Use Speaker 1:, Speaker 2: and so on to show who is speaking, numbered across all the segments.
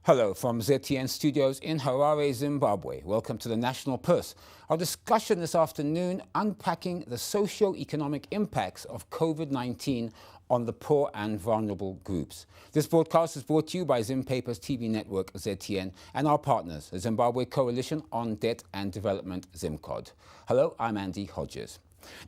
Speaker 1: Hello from ZTN Studios in Harare, Zimbabwe. Welcome to the National Pulse. Our discussion this afternoon, unpacking the socio-economic impacts of COVID-19 on the poor and vulnerable groups. This broadcast is brought to you by Zim Paper's TV network, ZTN, and our partners, the Zimbabwe Coalition on Debt and Development, ZimCOD. Hello, I'm Andy Hodges.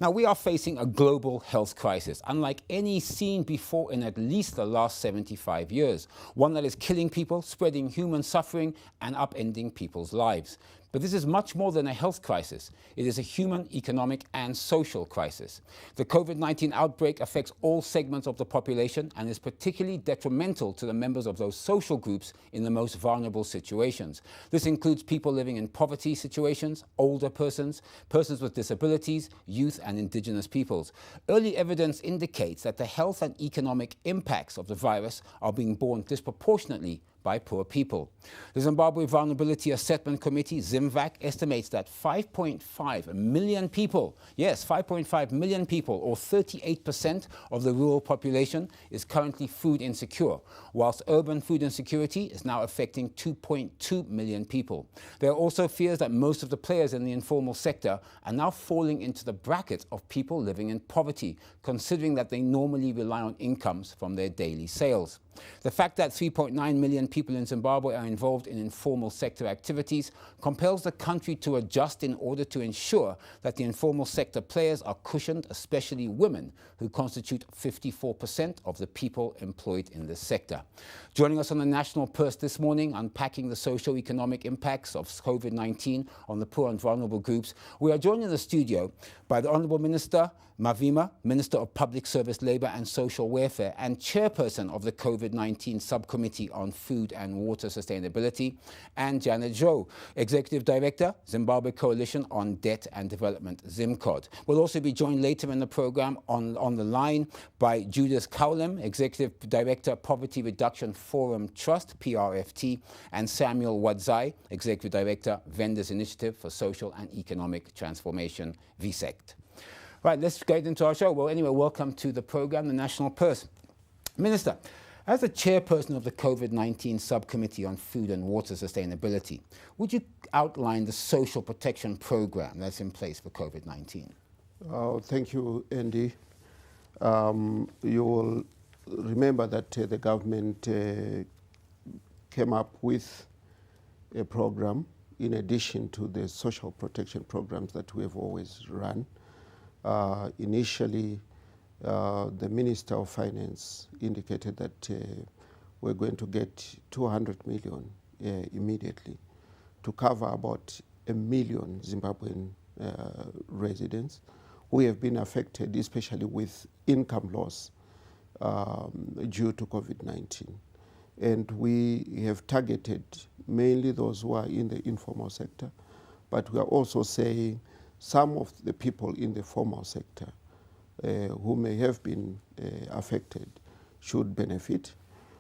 Speaker 1: Now, we are facing a global health crisis, unlike any seen before in at least the last 75 years, one that is killing people, spreading human suffering, and upending people's lives. But this is much more than a health crisis. It is a human, economic, and social crisis. The COVID-19 outbreak affects all segments of the population and is particularly detrimental to the members of those social groups in the most vulnerable situations. This includes people living in poverty situations, older persons, persons with disabilities, youth, and indigenous peoples. Early evidence indicates that the health and economic impacts of the virus are being borne disproportionately by poor people. The Zimbabwe Vulnerability Assessment Committee, ZimVac, estimates that 5.5 million people, yes, 5.5 million people, or 38% of the rural population, is currently food insecure, whilst urban food insecurity is now affecting 2.2 million people. There are also fears that most of the players in the informal sector are now falling into the bracket of people living in poverty, considering that they normally rely on incomes from their daily sales. The fact that 3.9 million people in Zimbabwe are involved in informal sector activities compels the country to adjust in order to ensure that the informal sector players are cushioned, especially women, who constitute 54% of the people employed in this sector. Joining us on the National Pulse this morning, unpacking the socio-economic impacts of COVID-19 on the poor and vulnerable groups, we are joined in the studio by the Honourable Minister Mavima, Minister of Public Service, Labour and Social Welfare, and Chairperson of the COVID-19 Subcommittee on Food and Water Sustainability, and Janet Joe, Executive Director, Zimbabwe Coalition on Debt and Development, ZimCOD. We'll also be joined later in the program on the line by Judith Cowlem, Executive Director, Poverty Reduction Forum Trust, PRFT, and Samuel Wadzai, Executive Director, Vendors Initiative for Social and Economic Transformation, VSECT. Right, let's get into our show. Well, anyway, welcome to the program, the National Pulse. Minister, as the chairperson of the COVID-19 Subcommittee on Food and Water Sustainability, would you outline the social protection program that's in place for COVID-19?
Speaker 2: Thank you, Andy. You will remember that the government came up with a program in addition to the social protection programs that we have always run. Initially, the Minister of Finance indicated that we're going to get 200 million immediately to cover about 1 million Zimbabwean residents who have been affected, especially with income loss due to COVID-19. And we have targeted mainly those who are in the informal sector, but we are also saying some of the people in the formal sector who may have been affected should benefit.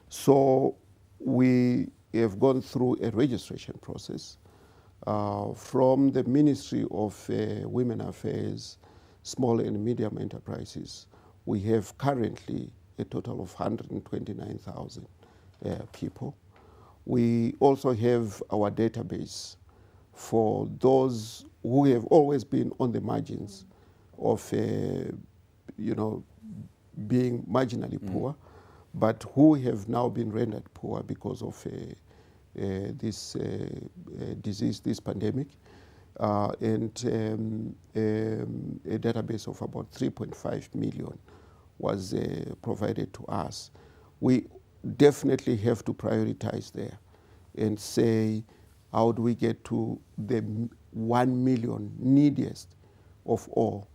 Speaker 2: So we have gone through a registration process from the Ministry of Women Affairs, Small and Medium Enterprises. We have currently a total of 129,000 people. We also have our database for those who have always been on the margins of, being marginally poor, but who have now been rendered poor because of this disease, this pandemic, and a database of about 3.5 million was provided to us. We definitely have to prioritize there and say, how do we get to the 1 million neediest of all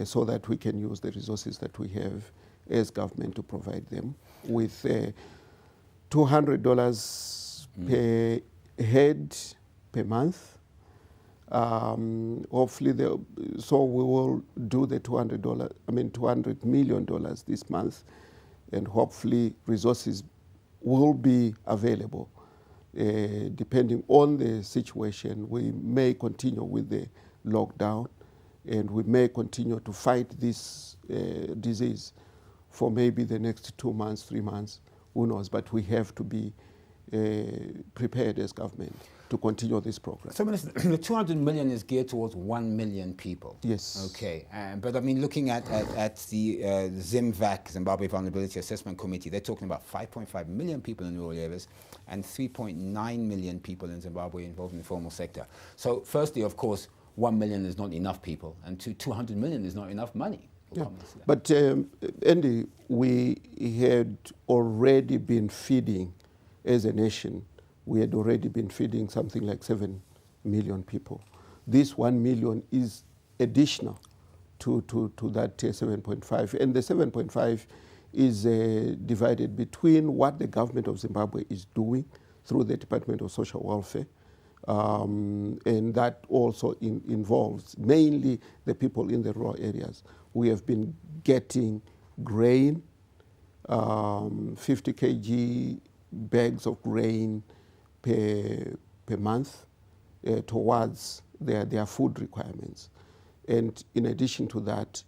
Speaker 2: so that we can use the resources that we have as government to provide them with $200 per head per month. Hopefully, so we will do the $200 million this month, and hopefully resources will be available. Depending on the situation, we may continue with the lockdown, and we may continue to fight this disease for maybe the next 2 months, 3 months, who knows, but we have to be prepared as government to continue this program.
Speaker 1: So, Minister, the 200 million is geared towards 1 million people.
Speaker 2: Yes.
Speaker 1: Okay. But I mean, looking at the ZIMVAC, Zimbabwe Vulnerability Assessment Committee, they're talking about 5.5 million people in rural areas and 3.9 million people in Zimbabwe involved in the formal sector. So, firstly, of course, 1 million is not enough people, and 200 million is not enough money.
Speaker 2: Yeah. But, Andy, we had already been feeding, as a nation, we had already been feeding something like 7 million people. This 1 million is additional to that 7.5. And the 7.5 is divided between what the government of Zimbabwe is doing through the Department of Social Welfare, and that also involves mainly the people in the rural areas. We have been getting grain, 50 kg bags of grain per month towards their food requirements. And in addition to that,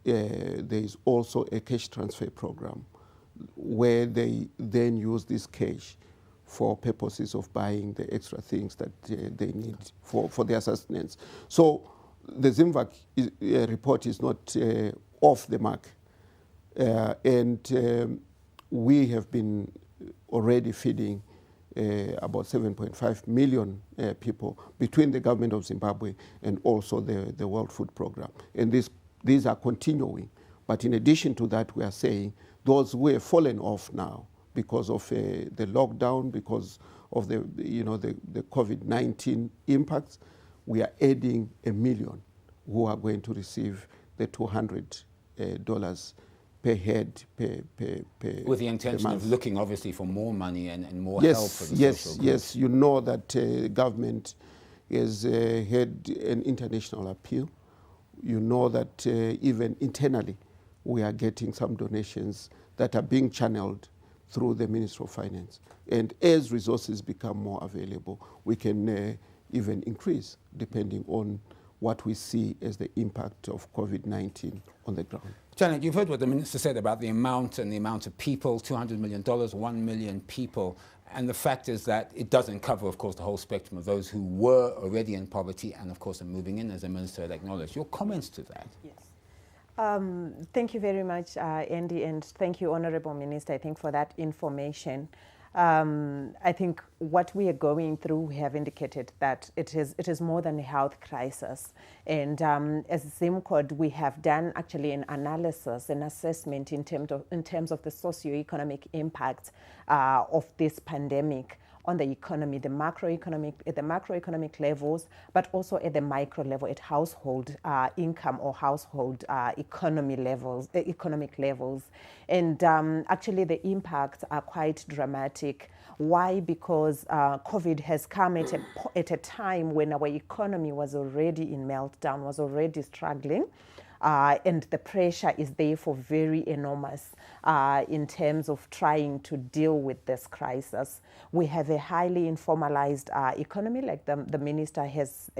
Speaker 2: there is also a cash transfer program where they then use this cash for purposes of buying the extra things that they need for their sustenance. So the ZIMVAC report is not off the mark. And we have been already feeding about 7.5 million people between the government of Zimbabwe and also the World Food Programme. And these are continuing. But in addition to that, we are saying those who have fallen off now because of the lockdown, because of the COVID-19 impacts, we are adding 1 million who are going to receive the $200 per head per
Speaker 1: with the intention of looking obviously for more money and more
Speaker 2: yes,
Speaker 1: help for the social groups.
Speaker 2: Yes, you know that government has had an international appeal. You know that even internally we are getting some donations that are being channeled through the Ministry of Finance. And as resources become more available, we can even increase depending on what we see as the impact of COVID-19 on the ground.
Speaker 1: Janet, you've heard what the Minister said about the amount and the amount of people, $200 million, 1 million people. And the fact is that it doesn't cover, of course, the whole spectrum of those who were already in poverty and, of course, are moving in, as the Minister had acknowledged. Your comments to that?
Speaker 3: Yes. Thank you very much, Andy, and thank you, Honourable Minister, I think, for that information. I think what we are going through, we have indicated that it is more than a health crisis. And as ZimCode, we have done actually an analysis, an assessment in terms of the socioeconomic impact of this pandemic on the economy, at the macroeconomic levels, but also at the micro level, at household income or household economic levels. And actually the impacts are quite dramatic. Why? Because COVID has come at a time when our economy was already in meltdown, was already struggling. And the pressure is therefore very enormous in terms of trying to deal with this crisis. We have a highly informalized economy, like the Minister has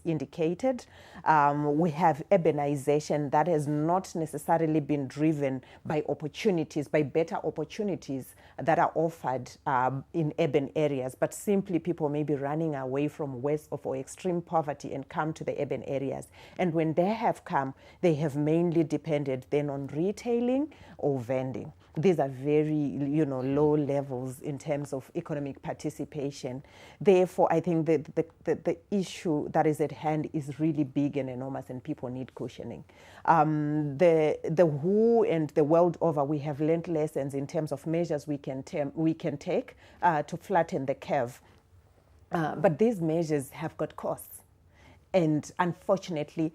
Speaker 3: indicated. We have urbanization that has not necessarily been driven by opportunities, by better opportunities that are offered in urban areas, but simply people may be running away from worse or extreme poverty and come to the urban areas. And when they have come, they have mainly depended then on retailing or vending. These are very, low levels in terms of economic participation. Therefore, I think the issue that is at hand is really big and enormous, and people need cushioning. The WHO and the world over, we have learned lessons in terms of measures we can take to flatten the curve. But these measures have got costs. And unfortunately,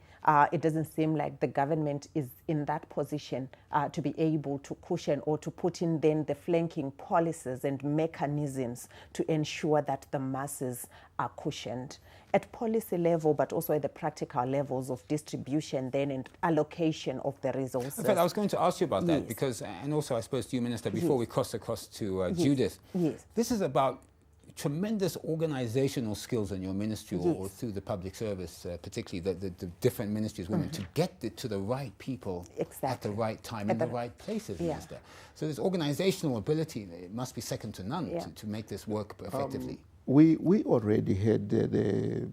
Speaker 3: it doesn't seem like the government is in that position to be able to cushion or to put in then the flanking policies and mechanisms to ensure that the masses are cushioned at policy level, but also at the practical levels of distribution then and allocation of the resources.
Speaker 1: In fact, I was going to ask you about that
Speaker 3: Yes.
Speaker 1: because, and also I suppose to you, Minister, before
Speaker 3: Yes.
Speaker 1: we cross across to
Speaker 3: Yes.
Speaker 1: Judith,
Speaker 3: Yes.
Speaker 1: this is about tremendous organizational skills in your ministry or through the public service, particularly the different ministries, women, to get it to the right people at the right time in the right places, Minister. So this organizational ability, it must be second to none to make this work effectively.
Speaker 2: We already had the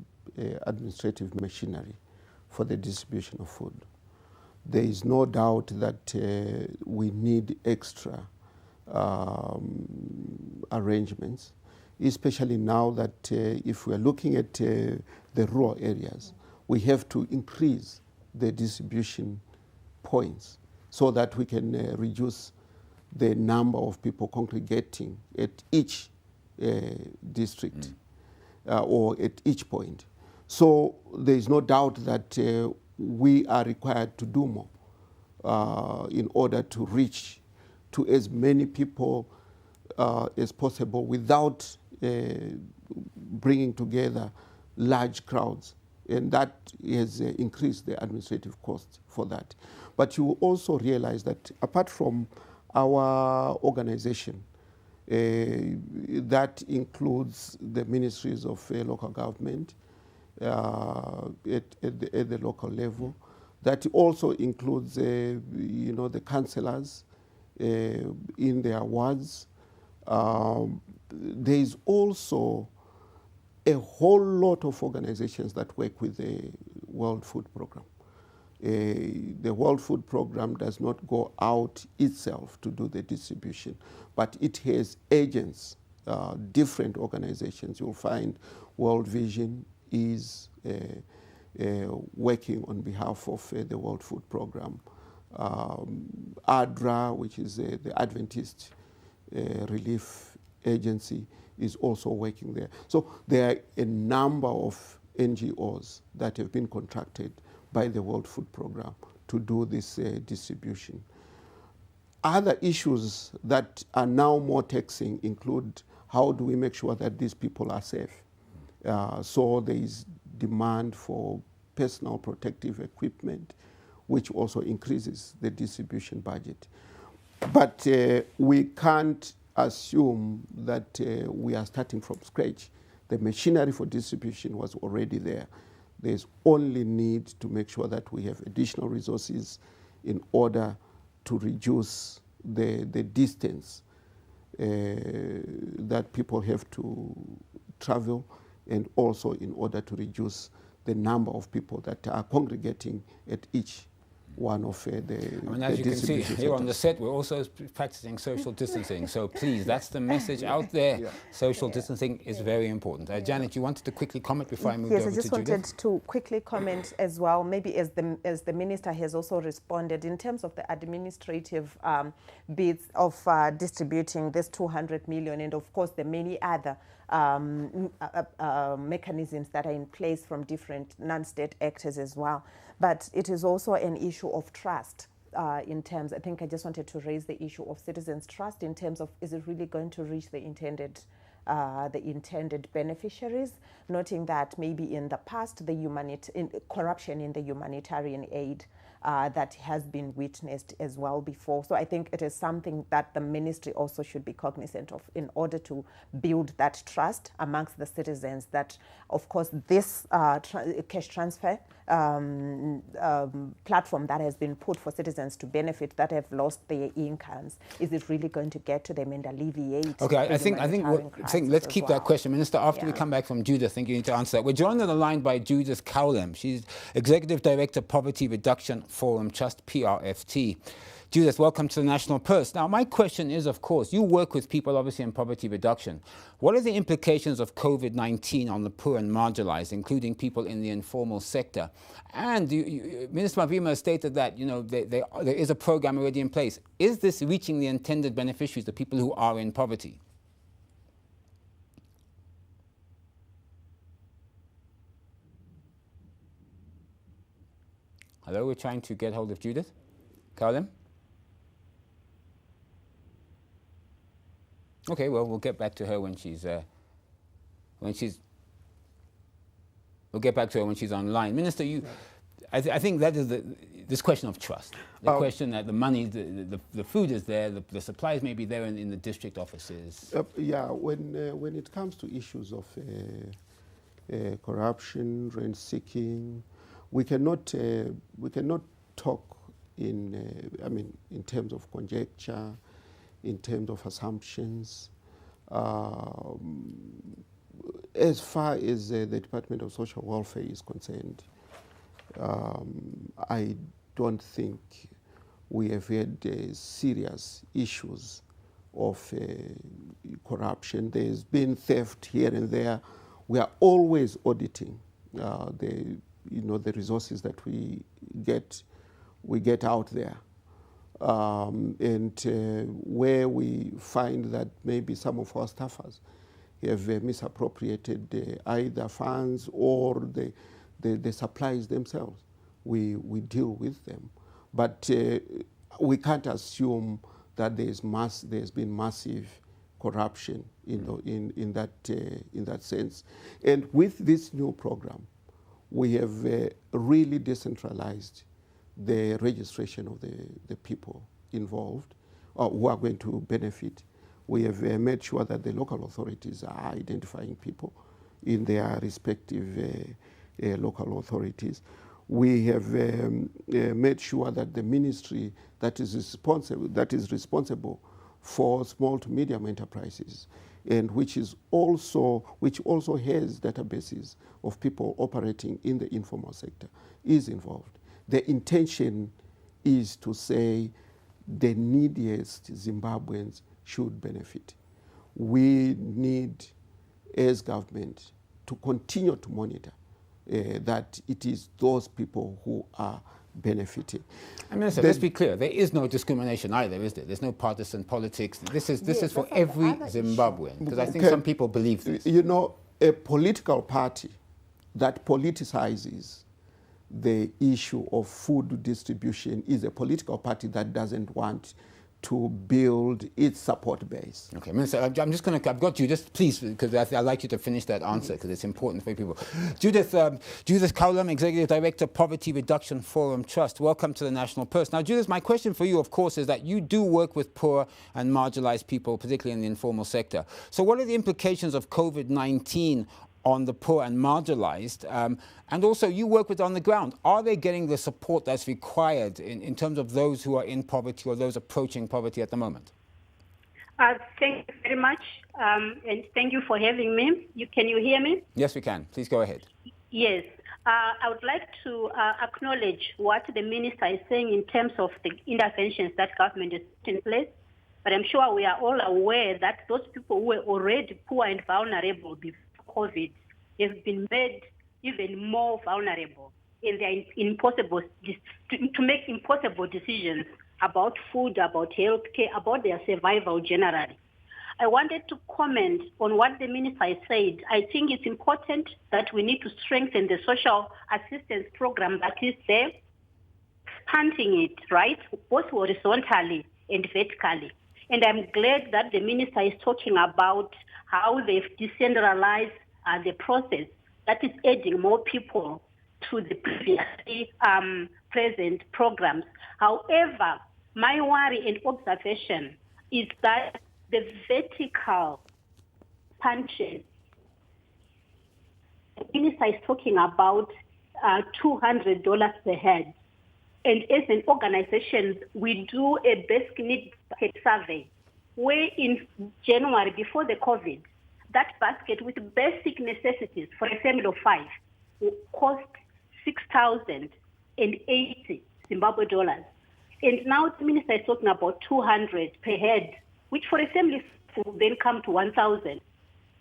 Speaker 2: administrative machinery for the distribution of food. There is no doubt that we need extra arrangements, especially now that if we are looking at the rural areas, we have to increase the distribution points so that we can reduce the number of people congregating at each district or at each point. So there is no doubt that we are required to do more in order to reach to as many people as possible without bringing together large crowds. And that has increased the administrative cost for that. But you also realize that apart from our organization, that includes the ministries of local government at the local level. That also includes, the councillors in their wards. There is also a whole lot of organizations that work with the World Food Programme. The World Food Programme does not go out itself to do the distribution, but it has agents, different organizations. You'll find World Vision is working on behalf of the World Food Programme. ADRA, which is the Adventist Relief Agency, is also working there. So there are a number of NGOs that have been contracted by the World Food Programme to do this distribution. Other issues that are now more taxing include how do we make sure that these people are safe. So there is demand for personal protective equipment, which also increases the distribution budget. But we can't assume that we are starting from scratch. The machinery for distribution was already there. There's only need to make sure that we have additional resources in order to reduce the distance that people have to travel, and also in order to reduce the number of people that are congregating at each one of
Speaker 1: as you can see here on the set, we're also practicing social distancing. So please, that's the message out there. Social distancing is very important. Janet, you wanted to quickly comment before I move over to Judith?
Speaker 3: Yes, I just wanted to quickly comment as well, maybe as the minister has also responded in terms of the administrative bits of distributing this 200 million, and of course the many other mechanisms that are in place from different non-state actors as well. But it is also an issue of trust in terms, I think I just wanted to raise the issue of citizens' trust in terms of, is it really going to reach the intended beneficiaries, noting that maybe in the past, corruption in the humanitarian aid that has been witnessed as well before. So I think it is something that the ministry also should be cognizant of in order to build that trust amongst the citizens that, of course, this cash transfer platform that has been put for citizens to benefit that have lost their incomes, is it really going to get to them and alleviate?
Speaker 1: Okay, I think let's keep that question, Minister, after we come back from Judith. I think you need to answer that. We're joined on the line by Judith Cowlem. She's Executive Director, Poverty Reduction Forum Trust, PRFT. Judith, welcome to the National Pulse. Now, my question is, of course, you work with people obviously in poverty reduction. What are the implications of COVID-19 on the poor and marginalized, including people in the informal sector? And Minister Mavima stated that there is a program already in place. Is this reaching the intended beneficiaries, the people who are in poverty? Hello, we're trying to get hold of Judith Cowlem. Okay, well, we'll get back to her when she's we'll get back to her when she's online. Minister, I think that is this question of trust, the question that the money, the food is there, the supplies may be there in the district offices.
Speaker 2: Yeah, when it comes to issues of corruption, rent seeking, we cannot talk in terms of conjecture, in terms of assumptions. As far as the Department of Social Welfare is concerned, I don't think we have had serious issues of corruption. There's been theft here and there. We are always auditing the resources that we get out there. Where we find that maybe some of our staffers have misappropriated either funds or the supplies themselves, we deal with them. But we can't assume that there's been massive corruption in that sense. And with this new program, we have really decentralized the registration of the people involved who are going to benefit. We have made sure that the local authorities are identifying people in their respective local authorities. We have made sure that the ministry that is responsible for small to medium enterprises, and which also has databases of people operating in the informal sector, is involved. The intention is to say the neediest Zimbabweans should benefit. We need, as government, to continue to monitor that it is those people who are benefiting.
Speaker 1: I mean, let's be clear. There is no discrimination either, is there? There's no partisan politics. This is for every Zimbabwean, because I think some people believe this.
Speaker 2: You know, a political party that politicizes the issue of food distribution is a political party that doesn't want to build its support base.
Speaker 1: Okay, Minister, I'm just going to, I've got Judith, please, because I'd like you to finish that answer because it's important for people. Judith Kaulam, Executive Director, Poverty Reduction Forum Trust. Welcome to the National Pulse. Now, Judith, my question for you, of course, is that you do work with poor and marginalized people, particularly in the informal sector. So what are the implications of COVID-19 on the poor and marginalized? And also, you work with on the ground. Are they getting the support that's required in terms of those who are in poverty or those approaching poverty at the moment?
Speaker 4: Thank you very much, and thank you for having me. Can you hear me?
Speaker 1: Yes, we can. Please go ahead.
Speaker 4: Yes. I would like to acknowledge what the Minister is saying in terms of the interventions that government has put in place. But I'm sure we are all aware that those people who were already poor and vulnerable before COVID have been made even more vulnerable, and they are to make impossible decisions about food, about healthcare, about their survival generally. I wanted to comment on what the Minister said. I think it's important that we need to strengthen the social assistance program that is there, expanding it, right, both horizontally and vertically. And I'm glad that the Minister is talking about how they've decentralized the process that is adding more people to the previously present programs. However, my worry and observation is that the vertical expansion, the Minister is talking about $200 per head. And as an organization, we do a basic need basket survey, where in January, before the COVID, that basket with basic necessities for a family of 5 will cost 6,080 Zimbabwe dollars. And now the Minister is talking about 200 per head, which for a family will then come to 1,000.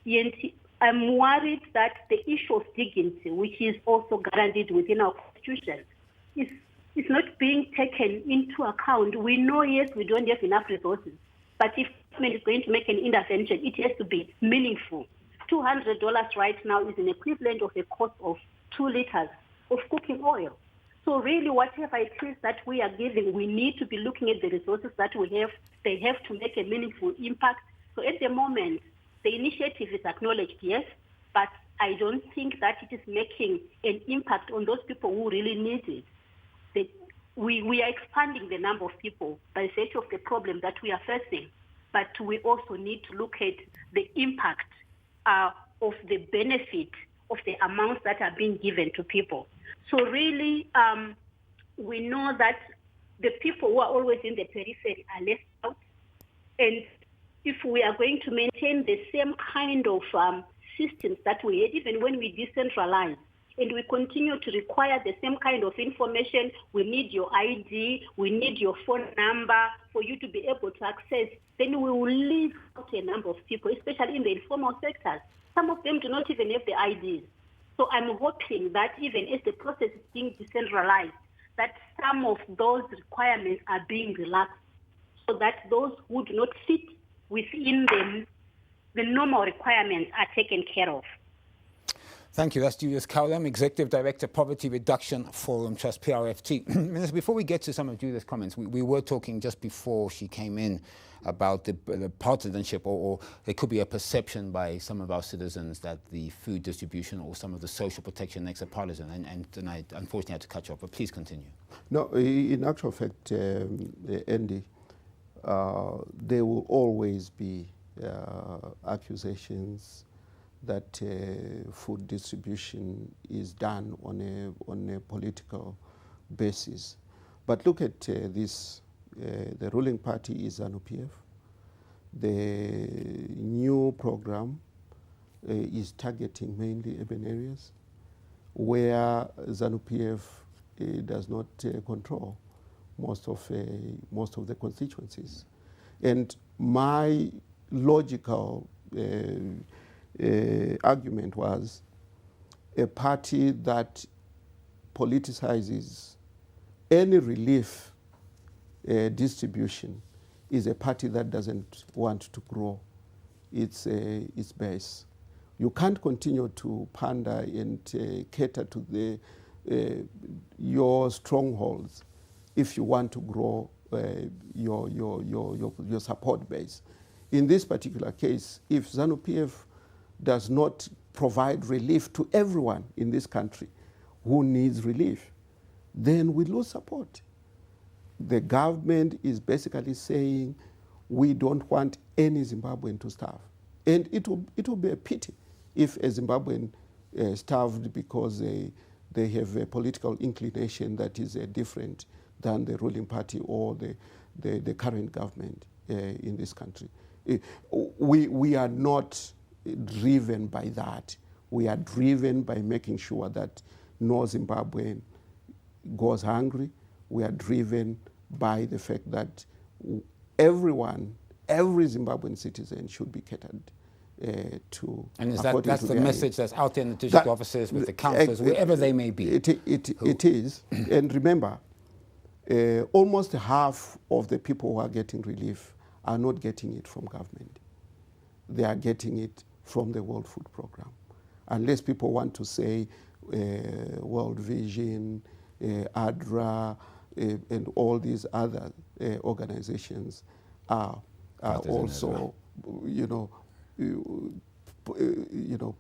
Speaker 4: And I'm worried that the issue of dignity, which is also guaranteed within our constitution, is not being taken into account. We know, yes, we don't have enough resources, but if government is going to make an intervention, it has to be meaningful. $200 right now is an equivalent of the cost of 2 liters of cooking oil. So really, whatever it is that we are giving, we need to be looking at the resources that we have. They have to make a meaningful impact. So at the moment, the initiative is acknowledged, yes, but I don't think that it is making an impact on those people who really need it. we are expanding the number of people by virtue of the problem that we are facing, but we also need to look at the impact of the benefit of the amounts that are being given to people. So really, we know that the people who are always in the periphery are left out. And if we are going to maintain the same kind of systems that we had, even when we decentralize, and we continue to require the same kind of information, we need your ID, we need your phone number for you to be able to access, then we will leave out a number of people, especially in the informal sectors. Some of them do not even have the IDs. So I'm hoping that even as the process is being decentralized, that some of those requirements are being relaxed so that those who do not fit within them, the normal requirements are taken care of.
Speaker 1: Thank you. That's Julius Cowlam, Executive Director, Poverty Reduction Forum Trust, PRFT. Minister, before we get to some of Julius' comments, we were talking just before she came in about the partisanship, or there could be a perception by some of our citizens that the food distribution or some of the social protection nets are partisan, and I unfortunately had to cut you off, but please continue.
Speaker 2: No, in actual fact, Andy, there will always be accusations that food distribution is done on a political basis. But look at this. The ruling party is ZANU-PF. The new program is targeting mainly urban areas where ZANU-PF does not control most of the constituencies. And my logical argument was a party that politicizes any relief distribution is a party that doesn't want to grow its base. You can't continue to pander and cater to your strongholds if you want to grow your support base. In this particular case, if ZANU-PF does not provide relief to everyone in this country who needs relief, then we lose support. The government is basically saying we don't want any Zimbabwean to starve. And it will be a pity if a Zimbabwean starved because they have a political inclination that is different than the ruling party or the current government in this country. We are not driven by that. We are driven by making sure that no Zimbabwean goes hungry. We are driven by the fact that every Zimbabwean citizen should be catered to. And
Speaker 1: is that's the message that's out there in the district offices with the councillors, wherever they may be?
Speaker 2: It is. And remember, almost half of the people who are getting relief are not getting it from government. They are getting it from the World Food Programme. Unless people want to say World Vision, ADRA, and all these other organizations are also,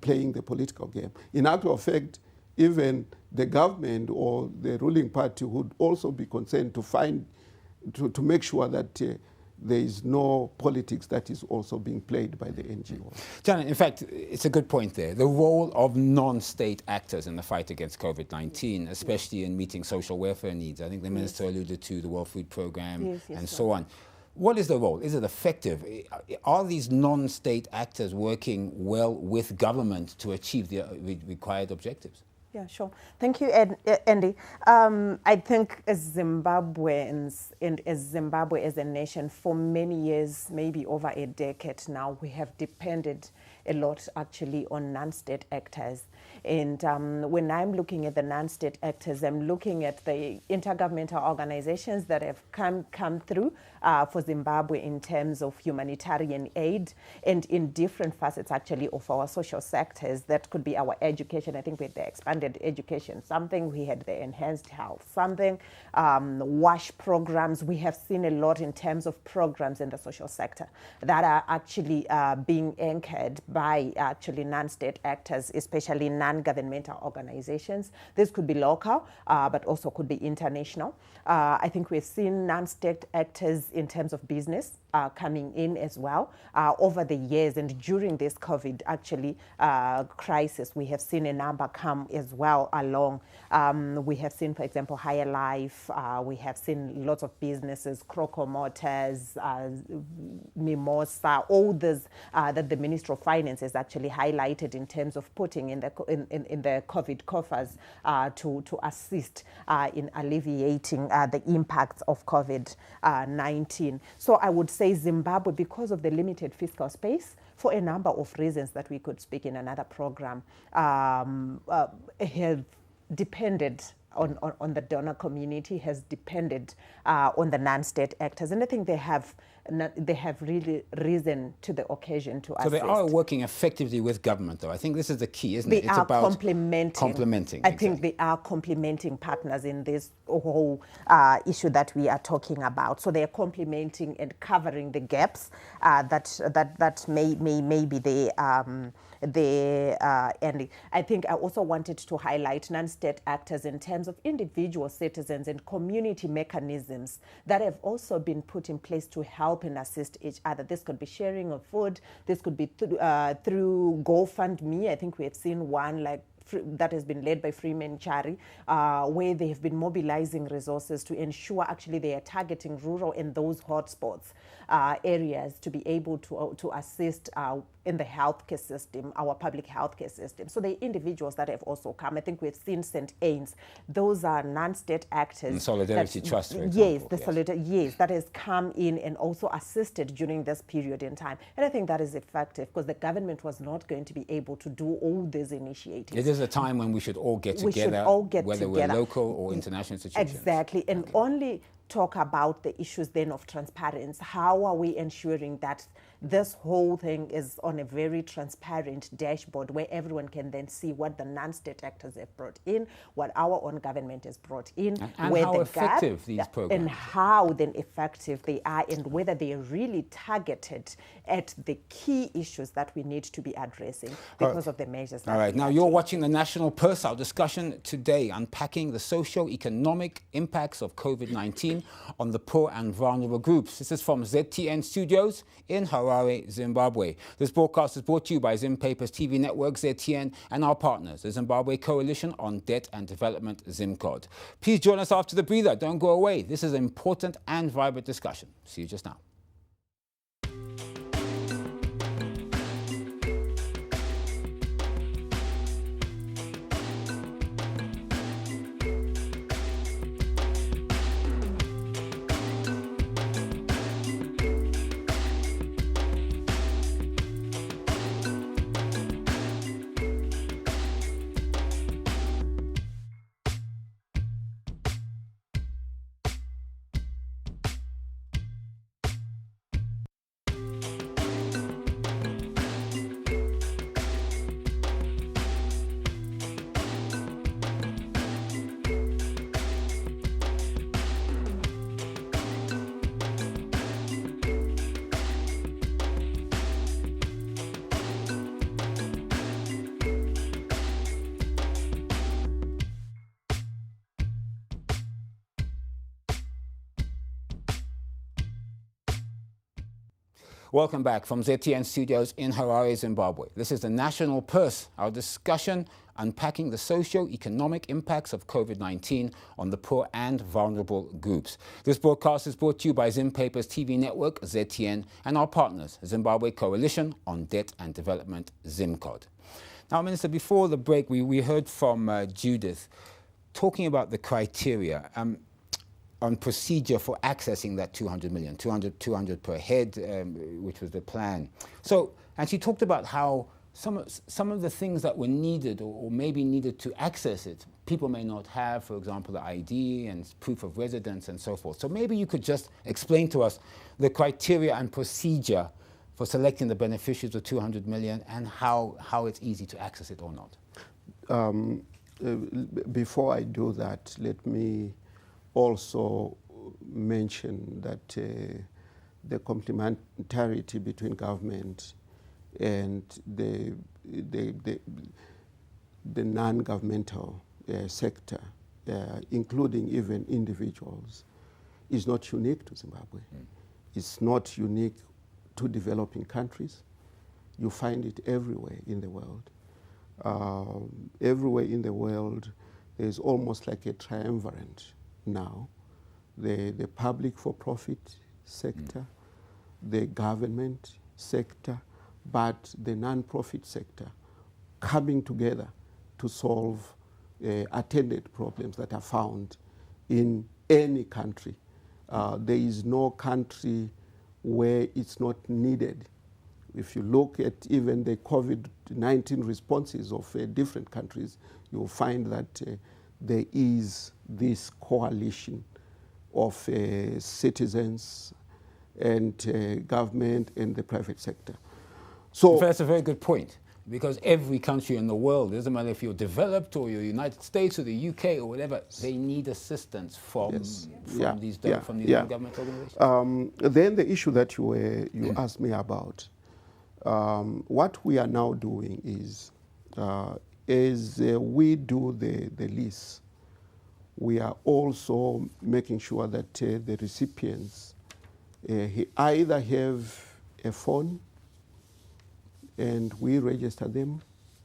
Speaker 2: playing the political game. In actual fact, even the government or the ruling party would also be concerned to make sure that there is no politics that is also being played by the NGOs.
Speaker 1: Janet, in fact, it's a good point there. The role of non-state actors in the fight against COVID-19, especially in meeting social welfare needs. I think the Minister alluded to the World Food Programme and so on. What is the role? Is it effective? Are these non-state actors working well with government to achieve the required objectives?
Speaker 3: Yeah, sure. Thank you, Andy. I think as Zimbabweans and as Zimbabwe as a nation, for many years, maybe over a decade now, we have depended a lot actually on non-state actors. And when I'm looking at the non-state actors, I'm looking at the intergovernmental organizations that have come through for Zimbabwe in terms of humanitarian aid and in different facets actually of our social sectors. That could be our education. I think we had the expanded education, something we had the enhanced health, something, WASH programs. We have seen a lot in terms of programs in the social sector that are actually being anchored by actually non-state actors, especially non non-governmental organizations. This could be local, but also could be international. I think we've seen non-state actors in terms of business coming in as well over the years, and during this COVID crisis, we have seen a number come as well along. We have seen, for example, Higher Life. We have seen lots of businesses, Croco Motors, Mimosa, all these that the Ministry of Finance has actually highlighted in terms of putting in the COVID coffers to assist in alleviating the impacts of COVID-19. So I would say Zimbabwe, because of the limited fiscal space, for a number of reasons that we could speak in another program, have depended on the donor community, has depended on the non-state actors, and I think they have really risen to the occasion to assist.
Speaker 1: So they are working effectively with government, though. I think this is the key, isn't it?
Speaker 3: It's about complementing. I think they are complementing partners in this whole issue that we are talking about. So they are complementing and covering the gaps that may be there. And I think I also wanted to highlight non-state actors in terms of individual citizens and community mechanisms that have also been put in place to help and assist each other. This could be sharing of food. This could be through GoFundMe. I think we have seen one that has been led by Freeman Chari, where they have been mobilizing resources to ensure actually they are targeting rural and those hotspots areas to be able to assist in the healthcare system, our public healthcare system. So the individuals that have also come, I think we've seen St. Ains, those are non-state actors.
Speaker 1: And Solidarity Trust, for example.
Speaker 3: Yes, that has come in and also assisted during this period in time. And I think that is effective because the government was not going to be able to do all these initiatives.
Speaker 1: It is a time when we should all get together, whether we're local or international institutions.
Speaker 3: Exactly, and only talk about the issues then of transparency. How are we ensuring that this whole thing is on a very transparent dashboard where everyone can then see what the non-state actors have brought in, what our own government has brought in,
Speaker 1: and where how effective these programs
Speaker 3: and how then effective they are, and whether they are really targeted at the key issues that we need to be addressing because of the measures.
Speaker 1: All right, now you're watching the National Pulse, our discussion today unpacking the socio-economic impacts of COVID-19 on the poor and vulnerable groups. This is from ZTN Studios in Harare, Zimbabwe. This broadcast is brought to you by Zim Papers TV Network, ZTN, and our partners, the Zimbabwe Coalition on Debt and Development, ZimCod. Please join us after the breather. Don't go away. This is an important and vibrant discussion. See you just now. Welcome back from ZTN Studios in Harare, Zimbabwe. This is the National Pulse, our discussion unpacking the socio-economic impacts of COVID-19 on the poor and vulnerable groups. This broadcast is brought to you by Zim Papers TV Network, ZTN, and our partners, Zimbabwe Coalition on Debt and Development, ZimCod. Now, Minister, before the break, we heard from Judith talking about the criteria on procedure for accessing that 200 million, 200 per head, which was the plan. So, and she talked about how some of the things that were needed or maybe needed to access it, people may not have, for example, the ID and proof of residence and so forth. So maybe you could just explain to us the criteria and procedure for selecting the beneficiaries of 200 million and how it's easy to access it or not.
Speaker 2: Before I do that, let me also mention that the complementarity between government and the non-governmental sector, including even individuals, is not unique to Zimbabwe. It's not unique to developing countries. You find it everywhere in the world. Everywhere in the world, there's almost like a triumvirate now. The public for-profit sector, the government sector, but the non-profit sector coming together to solve attendant problems that are found in any country. There is no country where it's not needed. If you look at even the COVID-19 responses of different countries, you'll find that there is this coalition of citizens and government and the private sector. So
Speaker 1: that's a very good point, because every country in the world, it doesn't matter if you're developed or you're United States or the UK or whatever, they need assistance from these non-government organizations.
Speaker 2: Then the issue that you asked me about, what we are now doing is, as we do the lease, we are also making sure that the recipients either have a phone, and we register them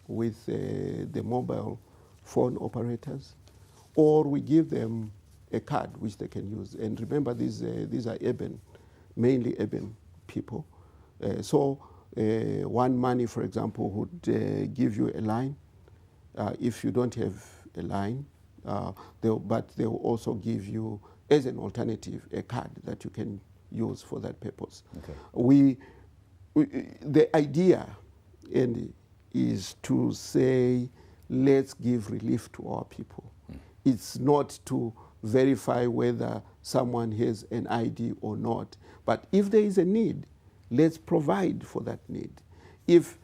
Speaker 2: with the mobile phone operators, or we give them a card which they can use. And remember, these are urban, mainly urban people. So One Money, for example, would give you a line. If you don't have a line, but they will also give you, as an alternative, a card that you can use for that purpose. Okay. The idea is to say, let's give relief to our people. It's not to verify whether someone has an ID or not, but if there is a need, let's provide for that need. If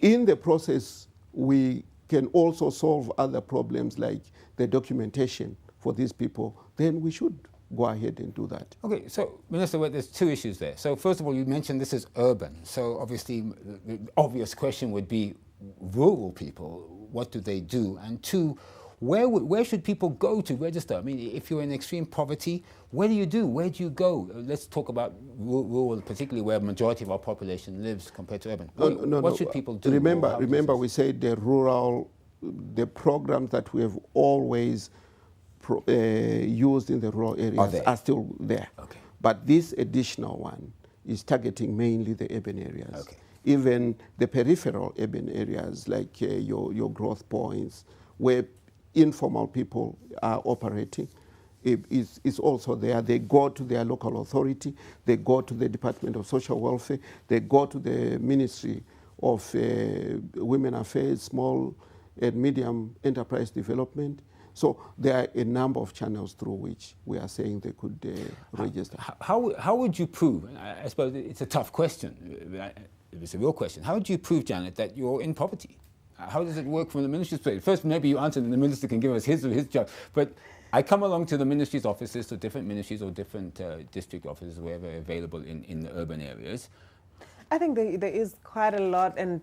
Speaker 2: in the process we can also solve other problems like the documentation for these people, then we should go ahead and do that.
Speaker 1: Okay, so Minister, there's two issues there. So first of all, you mentioned this is urban. So obviously the obvious question would be rural people, what do they do? And two, where should people go to register? I mean, if you're in extreme poverty, where do you go? Let's talk about rural, particularly where the majority of our population lives compared to urban. What should people do?
Speaker 2: Remember we said the rural, the programs that we have always used in the rural areas are still there. Okay. But this additional one is targeting mainly the urban areas. Okay. Even the peripheral urban areas like your growth points, where informal people are operating, is also there. They go to their local authority, they go to the Department of Social Welfare, they go to the Ministry of Women Affairs, Small and Medium Enterprise Development. So there are a number of channels through which we are saying they could register.
Speaker 1: How would you prove, I suppose it's a tough question, it's a real question, how would you prove, Janet, that you're in poverty? How does it work from the ministry's perspective? First, maybe you answer and the minister can give us his job. But I come along to the ministry's offices, to different ministries or different district offices, wherever available in the urban areas.
Speaker 3: I think there is quite a lot, and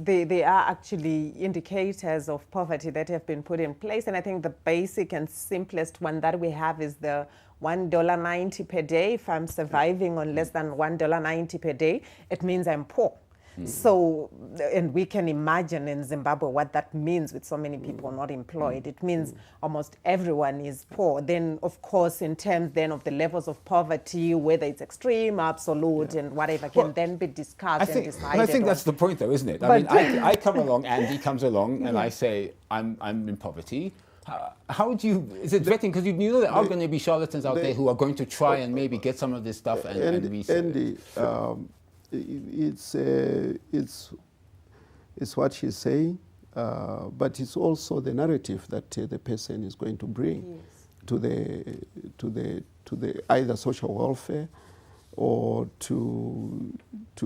Speaker 3: there are actually indicators of poverty that have been put in place. And I think the basic and simplest one that we have is the $1.90 per day. If I'm surviving on less than $1.90 per day, it means I'm poor. So, and we can imagine in Zimbabwe what that means with so many people not employed. It means almost everyone is poor. Then, of course, in terms then of the levels of poverty, whether it's extreme, absolute, and whatever, can then be discussed and decided.
Speaker 1: I think that's the point, though, isn't it? I mean, I come along, Andy comes along, and I say, I'm in poverty. How do you, is it vetting? Because you know there are going to be charlatans out there who are going to try and maybe get some of this stuff and resell it.
Speaker 2: It's what she's saying, but it's also the narrative that the person is going to bring to the either social welfare or to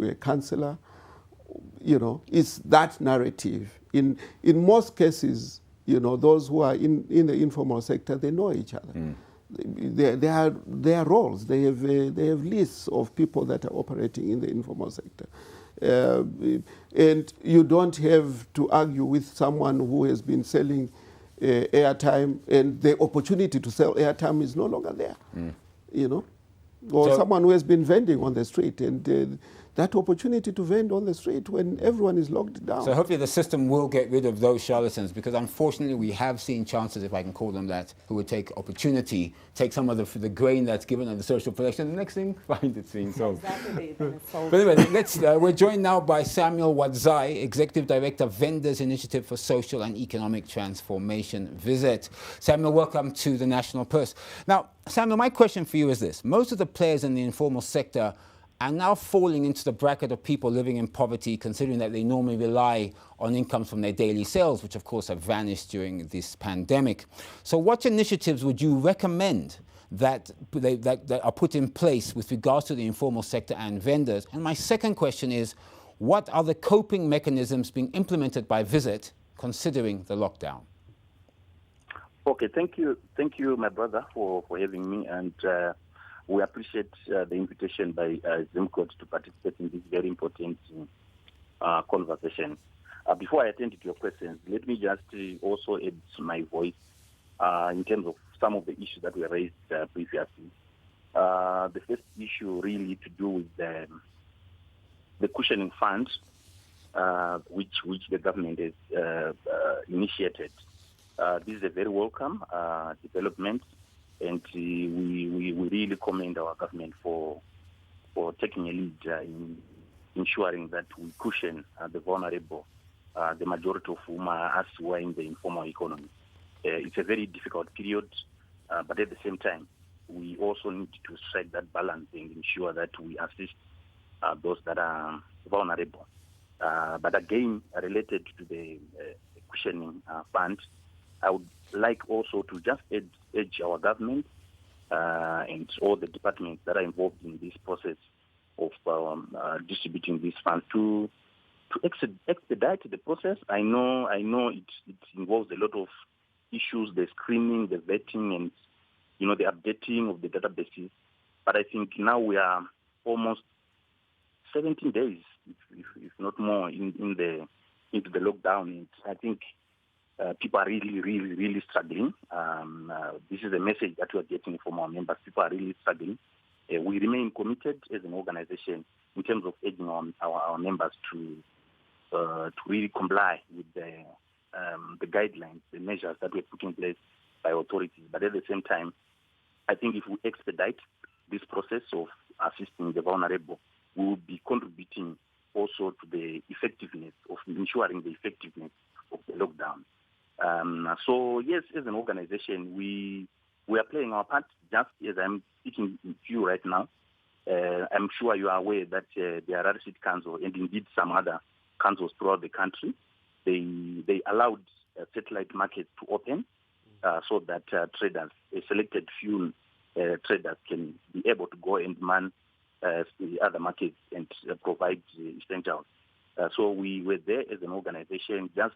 Speaker 2: a counsellor. You know, it's that narrative. In most cases, you know, those who are in the informal sector, they know each other. They are roles. They have lists of people that are operating in the informal sector. And you don't have to argue with someone who has been selling airtime, and the opportunity to sell airtime is no longer there, you know, or
Speaker 1: So,
Speaker 2: someone who has been vending on the street, and that opportunity to vend on the street when everyone is locked down.
Speaker 1: so hopefully the system will get rid of those charlatans, because unfortunately we have seen chances, if I can call them that, who would take opportunity, take some of the grain that's given on the social protection, the next thing, find it being sold.
Speaker 3: Exactly. Then it's sold.
Speaker 1: But anyway, we're joined now by Samuel Wadzai, Executive Director, Vendors Initiative for Social and Economic Transformation Visit. Samuel, welcome to the National Pulse. Now, Samuel, my question for you is this. Most of the players in the informal sector are now falling into the bracket of people living in poverty, considering that they normally rely on incomes from their daily sales, which of course have vanished during this pandemic. So what initiatives would you recommend that are put in place with regards to the informal sector and vendors? And my second question is, what are the coping mechanisms being implemented by Visit, considering the lockdown?
Speaker 5: Okay, thank you, my brother, for having me, and we appreciate the invitation by Zimcode to participate in this very important conversation. Before I attend to your questions, let me just also add my voice in terms of some of the issues that were raised previously. The first issue really to do with the cushioning fund, which the government has initiated. This is a very welcome development, and we really commend our government for taking a lead in ensuring that we cushion the vulnerable, the majority of whom are us who are in the informal economy. It's a very difficult period, but at the same time, we also need to strike that balance and ensure that we assist those that are vulnerable. But again, related to the cushioning fund, I would like also to just urge our government and all the departments that are involved in this process of distributing these funds to expedite the process. I know it involves a lot of issues, the screening, the vetting, and the updating of the databases. But I think now we are almost 17 days, if not more, into the lockdown. And I think people are really struggling. This is a message that we are getting from our members. People are really struggling. We remain committed as an organization in terms of urging our members to really comply with the guidelines, the measures that were put in place by authorities. But at the same time, I think if we expedite this process of assisting the vulnerable, we will be contributing also to the effectiveness of ensuring the effectiveness of the lockdown. So yes, as an organization, we are playing our part. Just as I'm speaking to you right now, I'm sure you are aware that the RRC Council and indeed some other councils throughout the country, they allowed satellite markets to open so that traders, a selected few traders, can be able to go and man the other markets and provide essentials. So we were there as an organization just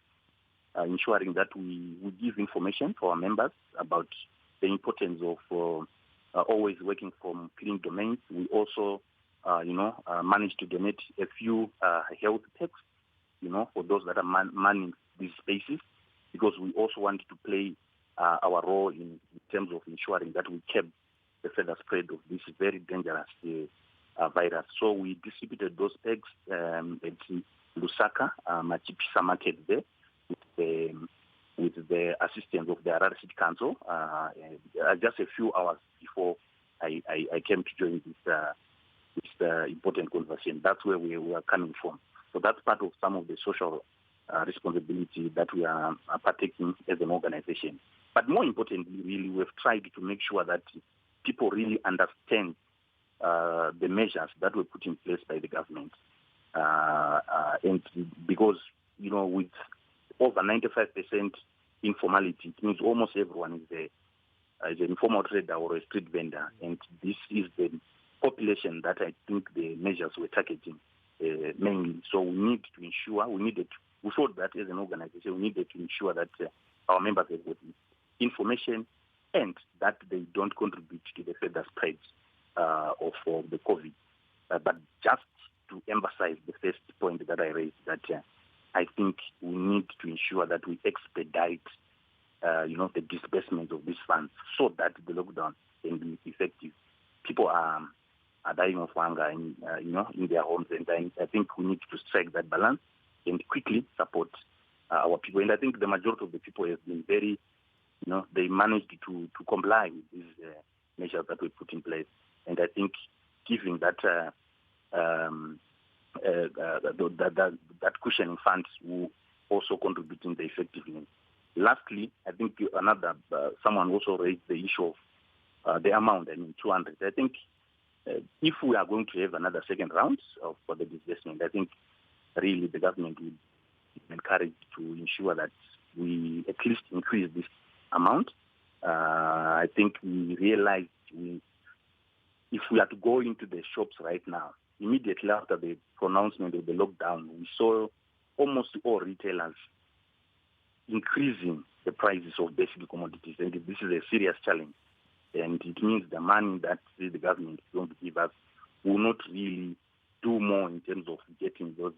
Speaker 5: ensuring that we give information to our members about the importance of always working from clean domains. We also, managed to donate a few health packs, for those that are manning these spaces, because we also wanted to play our role in terms of ensuring that we kept the further spread of this very dangerous virus. So we distributed those packs at Lusaka, Machipisa market there, with the assistance of the RRC Council, just a few hours before I came to join this important conversation. That's where we are coming from. So that's part of some of the social responsibility that we are partaking as an organization. But more importantly, really, we've tried to make sure that people really understand the measures that were put in place by the government. And because, with over 95% informality, it means almost everyone is an informal trader or a street vendor. And this is the population that I think the measures were targeting mainly. So we thought that as an organization, we needed to ensure that our members have got information and that they don't contribute to the further spread of the COVID. But just to emphasize the first point, that I raised, that I think we need to ensure that we expedite, the disbursement of these funds so that the lockdown can be effective. People are dying of hunger in their homes, and I think we need to strike that balance and quickly support our people. And I think the majority of the people have been very, they managed to comply with these measures that we put in place. And I think giving that that cushioning funds will also contribute in the effectiveness. Lastly, I think someone also raised the issue of the amount, 200. I think if we are going to have another second round for the disbursement, I think really the government will be encouraged to ensure that we at least increase this amount. I think we realized if we are to go into the shops right now, immediately after the pronouncement of the lockdown, we saw almost all retailers increasing the prices of basic commodities, and this is a serious challenge. And it means the money that the government is going to give us will not really do more in terms of getting those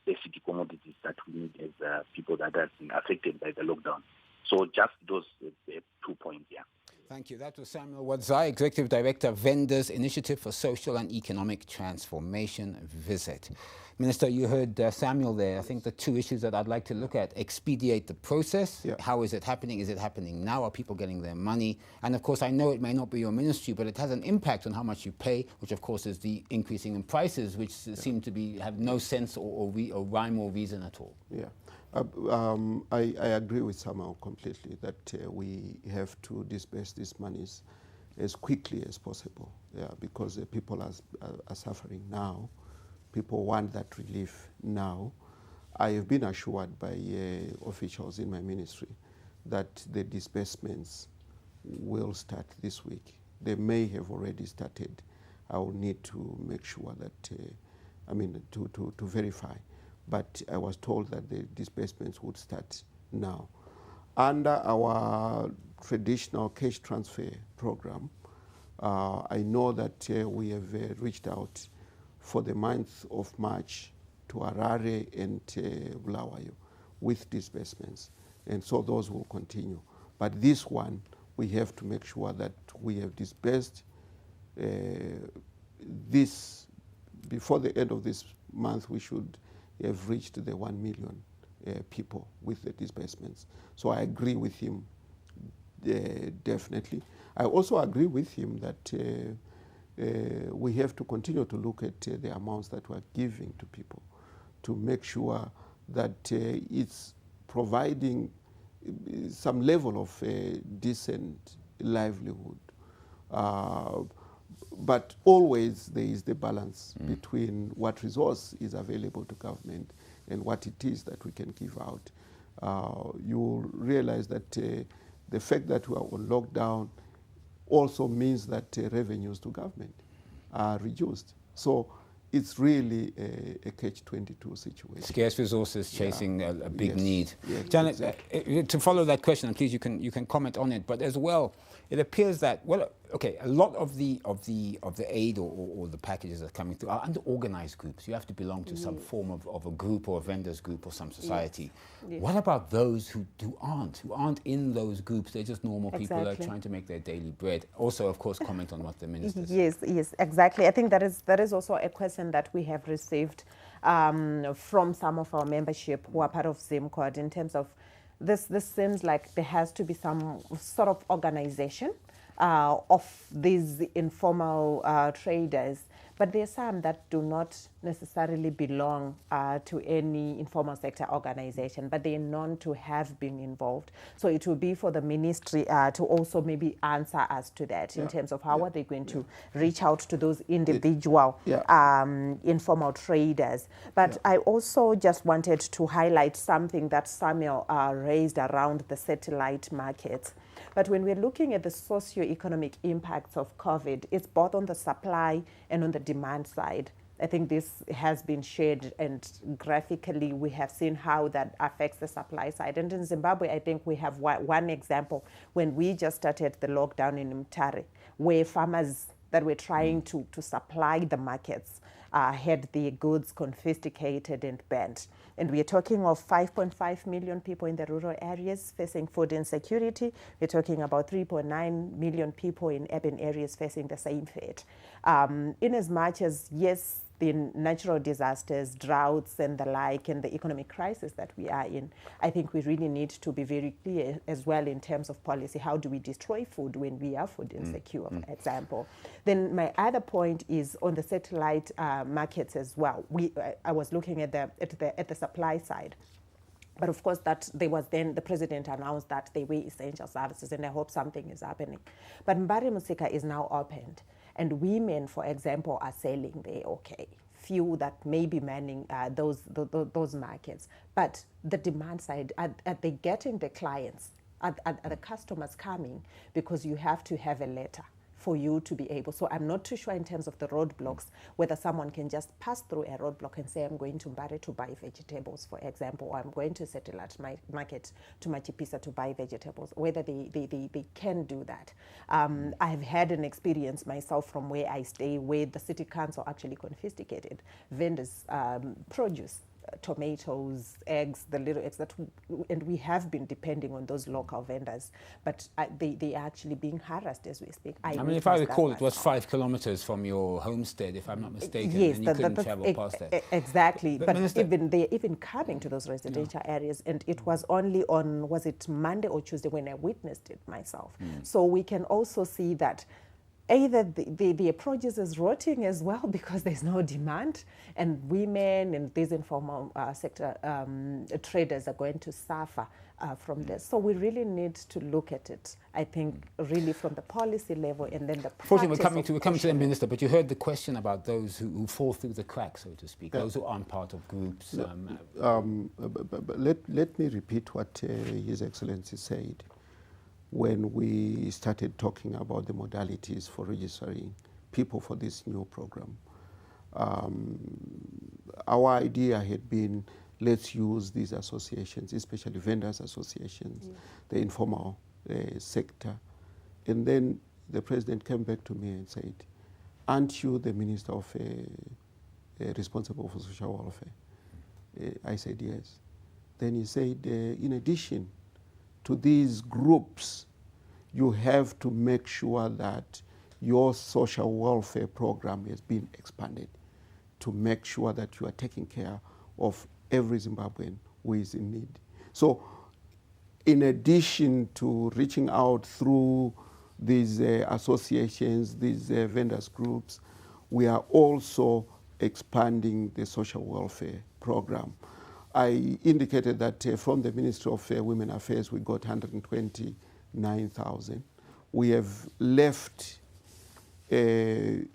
Speaker 5: basic commodities that we need as people that have been affected by the lockdown. So just those 2 points, yeah.
Speaker 1: Thank you. That was Samuel Wadzai, Executive Director, Vendors Initiative for Social and Economic Transformation Visit. Minister, you heard Samuel there. I think the two issues that I'd like to look at: expedite the process. Yeah. How is it happening? Is it happening now? Are people getting their money? And of course, I know it may not be your ministry, but it has an impact on how much you pay, which of course is the increasing in prices, which seem to have no sense or rhyme or reason at all.
Speaker 2: Yeah. I agree with Samuel completely that we have to disburse these monies as quickly as possible, because people are suffering now. People want that relief now. I have been assured by officials in my ministry that the disbursements will start this week. They may have already started. I will need to make sure that, to verify. But I was told that the disbursements would start now. Under our traditional cash transfer program, I know that we have reached out for the month of March to Harare and Bulawayo with disbursements. And so those will continue. But this one, we have to make sure that we have disbursed this. Before the end of this month, we should have reached the 1 million people with the disbursements. So I agree with him definitely. I also agree with him that we have to continue to look at the amounts that we're giving to people to make sure that it's providing some level of decent livelihood. But always there is the balance between what resource is available to government and what it is that we can give out. You will realize that the fact that we are on lockdown also means that revenues to government are reduced. So it's really a catch-22 situation.
Speaker 1: Scarce resources chasing a big need.
Speaker 2: Yes,
Speaker 1: Janet,
Speaker 2: exactly.
Speaker 1: To follow that question, and please you can comment on it, but as well, it appears that, a lot of the aid or the packages that are coming through are under organized groups. You have to belong to some form of a group or a vendors group or some society. Yes. What about those who aren't in those groups? They're just normal people who are trying to make their daily bread. Also, of course, comment on what the minister said.
Speaker 3: Yes, exactly. I think that is also a question that we have received from some of our membership who are part of ZimCode in terms of this seems like there has to be some sort of organization of these informal traders, but there are some that do not necessarily belong to any informal sector organization, but they are known to have been involved. So it will be for the ministry to also maybe answer us to that in terms of how are they going to reach out to those individual informal traders. But I also just wanted to highlight something that Samuel raised around the satellite markets. But when we're looking at the socioeconomic impacts of COVID, it's both on the supply and on the demand side. I think this has been shared, and graphically we have seen how that affects the supply side. And in Zimbabwe, I think we have one example when we just started the lockdown in Mtare, where farmers that were trying to supply the markets had their goods confiscated and banned. And we are talking of 5.5 million people in the rural areas facing food insecurity. We're talking about 3.9 million people in urban areas facing the same fate. In as much as, yes, the natural disasters, droughts and the like, and the economic crisis that we are in, I think we really need to be very clear as well in terms of policy. How do we destroy food when we are food insecure, for example? Then my other point is on the satellite markets as well. I was looking at the supply side. But of course, that there was then the president announced that they were essential services, and I hope something is happening. But Mbari Musika is now opened, and women, for example, are selling there. Okay, few that may be manning those markets, but the demand side, are they getting the clients? Are the customers coming? Because you have to have a letter for you to be able. So I'm not too sure in terms of the roadblocks, whether someone can just pass through a roadblock and say, I'm going to Mbari to buy vegetables, for example, or I'm going to Satellite Market to Machipisa to buy vegetables, whether they can do that. I've had an experience myself from where I stay, where the city council actually confiscated vendors' produce, tomatoes, eggs, the little eggs and we have been depending on those local vendors, but they are actually being harassed as we speak.
Speaker 1: I mean, if I recall, it was 5 kilometers from your homestead, if I'm not mistaken,
Speaker 3: yes,
Speaker 1: and you couldn't travel past that.
Speaker 3: Exactly, but
Speaker 1: Minister,
Speaker 3: they're even coming to those residential areas, and it was only on, was it Monday or Tuesday when I witnessed it myself. So we can also see that either the produce is rotting as well because there's no demand, and women and these informal sector traders are going to suffer from this. So we really need to look at it, I think, really from the policy level and then the
Speaker 1: Fortunately, we're coming to the Minister, but you heard the question about those who fall through the cracks, so to speak, those who aren't part of groups.
Speaker 2: Let me repeat what His Excellency said when we started talking about the modalities for registering people for this new program. Our idea had been, let's use these associations, especially vendors associations, the informal sector. And then the president came back to me and said, aren't you the minister of responsible for social welfare? I said, yes. Then he said, in addition to these groups, you have to make sure that your social welfare program has been expanded to make sure that you are taking care of every Zimbabwean who is in need. So in addition to reaching out through these associations, these vendors groups, we are also expanding the social welfare program. I indicated that from the Ministry of Women Affairs, we got 129,000. We have left an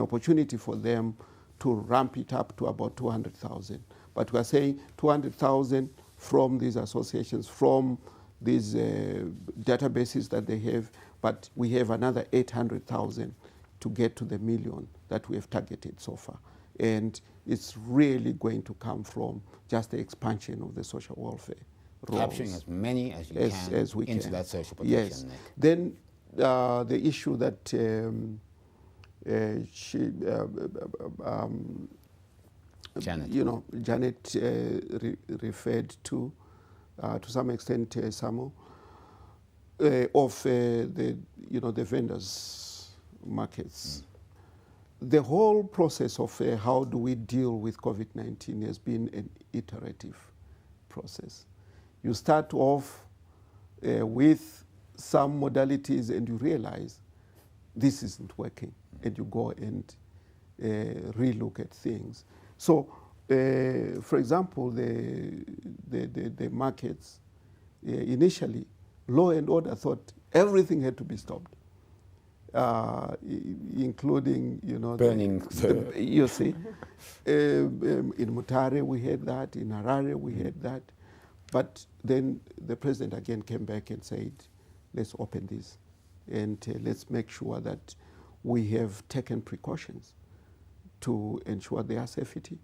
Speaker 2: opportunity for them to ramp it up to about 200,000. But we are saying 200,000 from these associations, from these databases that they have, but we have another 800,000 to get to the million that we have targeted so far. And it's really going to come from just the expansion of the social welfare roles.
Speaker 1: Capturing as many as you can
Speaker 2: as we
Speaker 1: into
Speaker 2: can.
Speaker 1: that social protection.
Speaker 2: Yes. Then the issue that Janet referred to some extent, Samo, of the vendors markets. The whole process of how do we deal with COVID-19 has been an iterative process. You start off with some modalities and you realize this isn't working, and you go and relook at things. So, for example, the markets, initially, law and order thought everything had to be stopped. Including,
Speaker 1: burning.
Speaker 2: You see, in Mutare we had that, in Harare we had that, but then the president again came back and said, let's open this and let's make sure that we have taken precautions to ensure their safety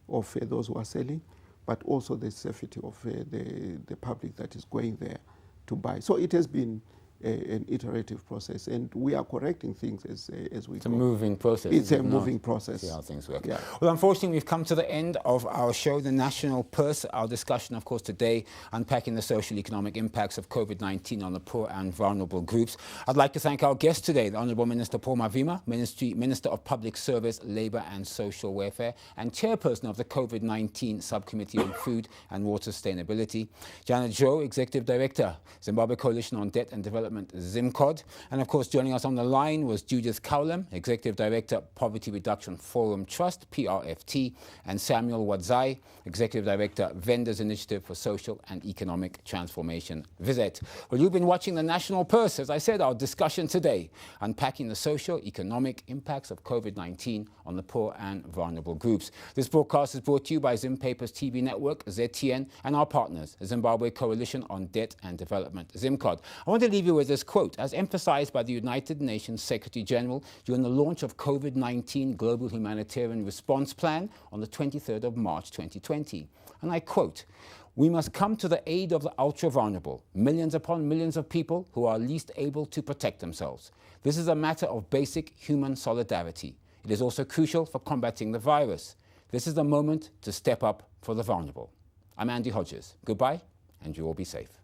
Speaker 2: of those who are selling, but also the safety of the public that is going there to buy. So it has been an iterative process, and we are correcting things as we go.
Speaker 1: It's a moving process.
Speaker 2: It's a moving process.
Speaker 1: See how things work.
Speaker 2: Yeah.
Speaker 1: Well, unfortunately, we've come to the end of our show, The National Purse. Our discussion, of course, today, unpacking the social economic impacts of COVID-19 on the poor and vulnerable groups. I'd like to thank our guest today, the Honourable Minister Paul Mavima, Minister of Public Service, Labour and Social Welfare, and Chairperson of the COVID-19 Subcommittee on Food and Water Sustainability. Janet Joe, Executive Director, Zimbabwe Coalition on Debt and Development, ZimCod. And of course, joining us on the line was Judith Cowlem, Executive Director, Poverty Reduction Forum Trust, PRFT, and Samuel Wadzai, Executive Director, Vendors Initiative for Social and Economic Transformation, Visit. Well, you've been watching The National Purse. As I said, our discussion today, unpacking the socio-economic impacts of COVID-19 on the poor and vulnerable groups. This broadcast is brought to you by Zim Papers TV Network, ZTN, and our partners, Zimbabwe Coalition on Debt and Development, ZimCod. I want to leave you with this quote, as emphasized by the United Nations Secretary General during the launch of COVID-19 Global Humanitarian Response Plan on the 23rd of March 2020. And I quote, "We must come to the aid of the ultra-vulnerable, millions upon millions of people who are least able to protect themselves. This is a matter of basic human solidarity. It is also crucial for combating the virus. This is the moment to step up for the vulnerable." I'm Andy Hodges. Goodbye, and you all be safe.